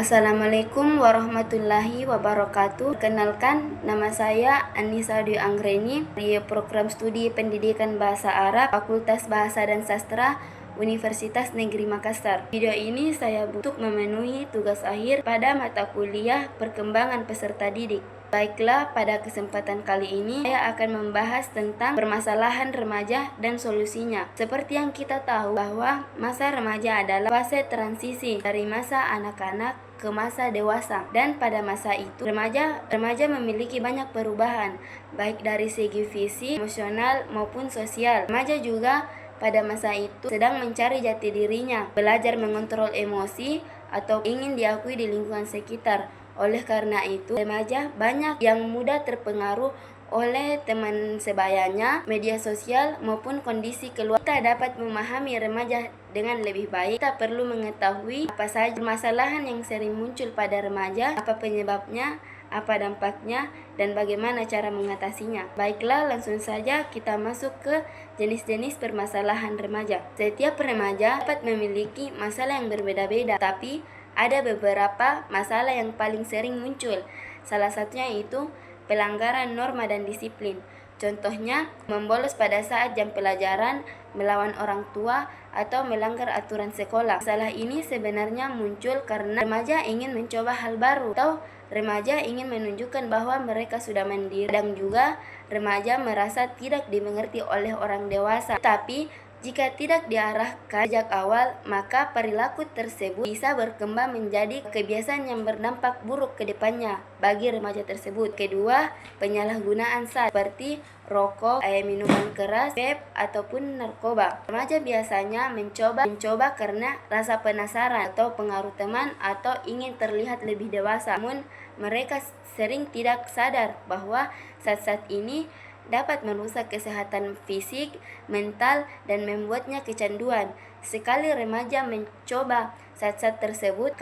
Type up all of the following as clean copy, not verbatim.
Assalamualaikum warahmatullahi wabarakatuh. Kenalkan, nama saya Anissa Dwi Anggreni dari Program Studi Pendidikan Bahasa Arab Fakultas Bahasa dan Sastra Universitas Negeri Makassar. Video ini saya untuk memenuhi tugas akhir pada mata kuliah Perkembangan Peserta Didik. Baiklah, pada kesempatan kali ini saya akan membahas tentang permasalahan remaja dan solusinya. Seperti yang kita tahu bahwa masa remaja adalah fase transisi dari masa anak-anak ke masa dewasa, dan pada masa itu remaja memiliki banyak perubahan baik dari segi fisik, emosional maupun sosial. Remaja juga pada masa itu sedang mencari jati dirinya, belajar mengontrol emosi atau ingin diakui di lingkungan sekitar. Oleh karena itu, remaja banyak yang mudah terpengaruh oleh teman sebayanya, media sosial, maupun kondisi keluarga. Kita dapat memahami remaja dengan lebih baik. Kita perlu mengetahui apa saja permasalahan yang sering muncul pada remaja, apa penyebabnya, apa dampaknya, dan bagaimana cara mengatasinya. Baiklah, langsung saja kita masuk ke jenis-jenis permasalahan remaja. Setiap remaja dapat memiliki masalah yang berbeda-beda, tapi ada beberapa masalah yang paling sering muncul. Salah satunya itu pelanggaran norma dan disiplin. Contohnya, membolos pada saat jam pelajaran, melawan orang tua, atau melanggar aturan sekolah. Masalah ini sebenarnya muncul karena remaja ingin mencoba hal baru, atau remaja ingin menunjukkan bahwa mereka sudah mandiri. Kadang juga remaja merasa tidak dimengerti oleh orang dewasa. Tapi jika tidak diarahkan sejak awal, maka perilaku tersebut bisa berkembang menjadi kebiasaan yang berdampak buruk ke depannya bagi remaja tersebut. Kedua, penyalahgunaan zat seperti rokok, minuman keras, vape, ataupun narkoba. Remaja biasanya mencoba karena rasa penasaran atau pengaruh teman atau ingin terlihat lebih dewasa. Namun, mereka sering tidak sadar bahwa zat-zat ini dapat merusak kesehatan fisik, mental, dan membuatnya kecanduan. Sekali remaja mencoba zat-zat tersebut,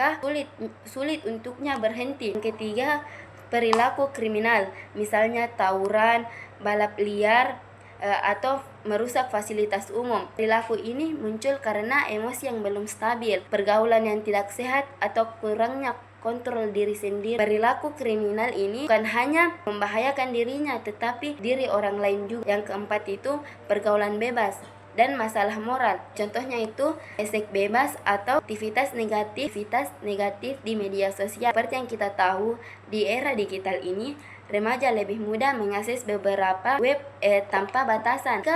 sulit untuknya berhenti. Yang ketiga, perilaku kriminal, misalnya tawuran, balap liar, atau merusak fasilitas umum. Perilaku ini muncul karena emosi yang belum stabil, pergaulan yang tidak sehat, atau kurangnya kontrol diri sendiri. Perilaku kriminal ini bukan hanya membahayakan dirinya, tetapi diri orang lain juga. Yang keempat itu pergaulan bebas dan masalah moral. Contohnya itu seks bebas atau aktivitas negatif di media sosial. Seperti yang kita tahu, di era digital ini remaja lebih mudah mengakses beberapa web tanpa batasan.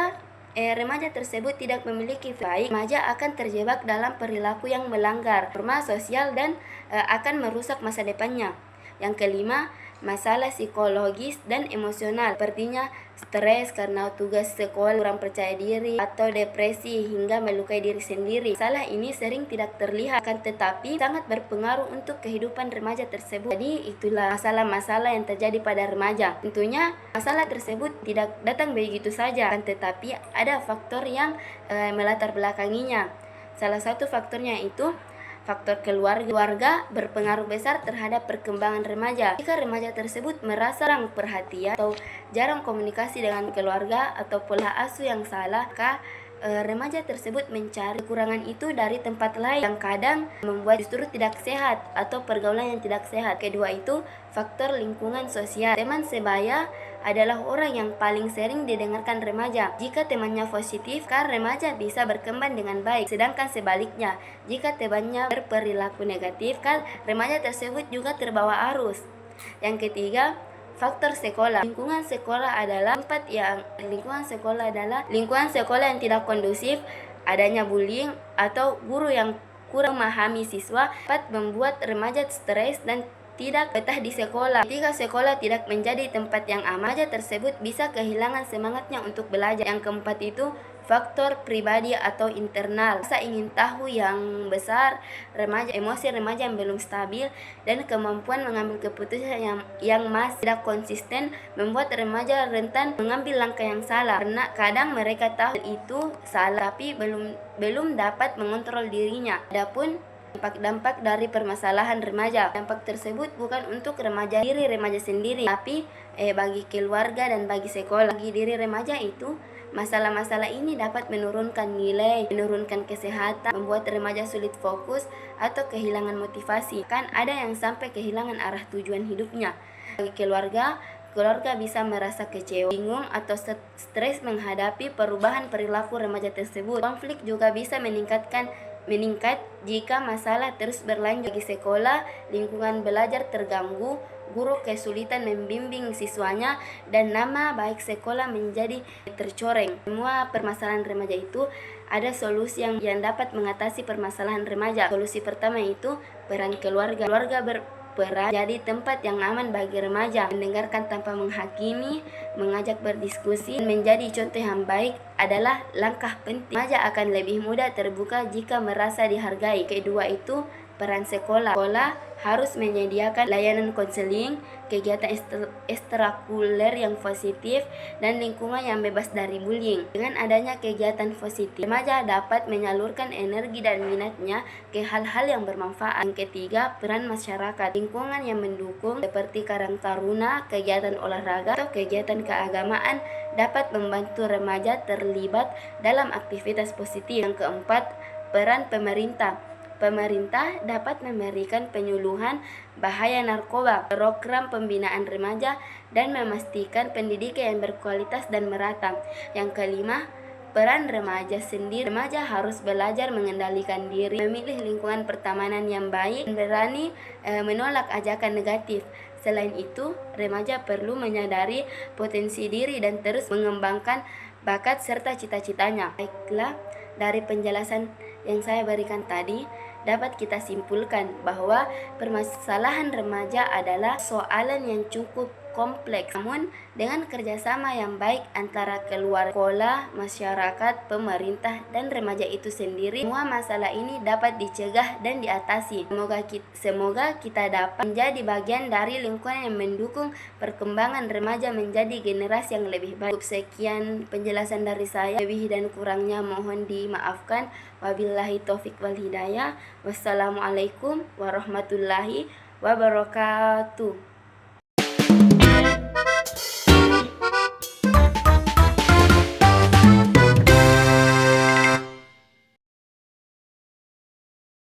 Remaja tersebut tidak memiliki baik, remaja akan terjebak dalam perilaku yang melanggar norma sosial dan akan merusak masa depannya. Yang kelima, masalah psikologis dan emosional, sepertinya stres karena tugas sekolah, kurang percaya diri, atau depresi hingga melukai diri sendiri. Masalah ini sering tidak terlihat, akan tetapi sangat berpengaruh untuk kehidupan remaja tersebut. Jadi itulah masalah-masalah yang terjadi pada remaja. Tentunya masalah tersebut tidak datang begitu saja, akan tetapi ada faktor yang melatar belakanginya. Salah satu faktornya itu faktor keluarga berpengaruh besar terhadap perkembangan remaja. Jika remaja tersebut merasa kurang perhatian atau jarang komunikasi dengan keluarga atau pola asuh yang salah, maka remaja tersebut mencari kekurangan itu dari tempat lain yang kadang membuat justru tidak sehat atau pergaulan yang tidak sehat. Kedua itu faktor lingkungan sosial. Teman sebaya adalah orang yang paling sering didengarkan remaja. Jika temannya positif, kan remaja bisa berkembang dengan baik. Sedangkan sebaliknya, jika temannya berperilaku negatif, kan remaja tersebut juga terbawa arus. Yang ketiga, faktor sekolah. Lingkungan sekolah adalah lingkungan sekolah yang tidak kondusif, adanya bullying atau guru yang kurang memahami siswa dapat membuat remaja stres dan tidak betah di sekolah. Ketika sekolah tidak menjadi tempat yang aman, remaja tersebut bisa kehilangan semangatnya untuk belajar. Yang keempat itu faktor pribadi atau internal. Rasa ingin tahu yang besar, emosi remaja yang belum stabil, dan kemampuan mengambil keputusan yang masih tidak konsisten membuat remaja rentan mengambil langkah yang salah. Karena kadang mereka tahu itu salah, tapi belum dapat mengontrol dirinya. Adapun Dampak-dampak dari permasalahan remaja. Dampak tersebut bukan untuk diri remaja sendiri, tapi bagi keluarga dan bagi sekolah. Bagi diri remaja itu, masalah-masalah ini dapat menurunkan nilai, menurunkan kesehatan, membuat remaja sulit fokus atau kehilangan motivasi. Kan ada yang sampai kehilangan arah tujuan hidupnya. Bagi keluarga bisa merasa kecewa, bingung, atau stres menghadapi perubahan perilaku remaja tersebut. Konflik juga bisa meningkat jika masalah terus berlanjut. Bagi sekolah, lingkungan belajar terganggu, guru kesulitan membimbing siswanya, dan nama baik sekolah menjadi tercoreng. Semua permasalahan remaja itu ada solusi yang dapat mengatasi permasalahan remaja. Solusi pertama itu peran keluarga. Keluarga berperan jadi tempat yang aman bagi remaja, mendengarkan tanpa menghakimi, mengajak berdiskusi, menjadi contoh yang baik adalah langkah penting. Remaja akan lebih mudah terbuka jika merasa dihargai. Kedua itu peran sekolah. Sekolah harus menyediakan layanan konseling, kegiatan ekstrakurikuler yang positif, dan lingkungan yang bebas dari bullying. Dengan adanya kegiatan positif, remaja dapat menyalurkan energi dan minatnya ke hal-hal yang bermanfaat. Yang ketiga, peran masyarakat. Lingkungan yang mendukung seperti Karang Taruna, kegiatan olahraga, atau kegiatan keagamaan dapat membantu remaja terlibat dalam aktivitas positif. Yang keempat, peran pemerintah. Pemerintah dapat memberikan penyuluhan bahaya narkoba, program pembinaan remaja, dan memastikan pendidikan yang berkualitas dan merata. Yang kelima, peran remaja sendiri. Remaja harus belajar mengendalikan diri, memilih lingkungan pertemanan yang baik, dan berani menolak ajakan negatif. Selain itu, remaja perlu menyadari potensi diri dan terus mengembangkan bakat serta cita-citanya. Baiklah, dari penjelasan yang saya berikan tadi, dapat kita simpulkan bahwa permasalahan remaja adalah soalan yang cukup kompleks. Namun, dengan kerjasama yang baik antara keluarga, sekolah, masyarakat, pemerintah, dan remaja itu sendiri, semua masalah ini dapat dicegah dan diatasi. Semoga kita dapat menjadi bagian dari lingkungan yang mendukung perkembangan remaja menjadi generasi yang lebih baik. Sekian penjelasan dari saya. Lebih dan kurangnya mohon dimaafkan. Wabillahi taufik wal hidayah. Wassalamualaikum warahmatullahi wabarakatuh.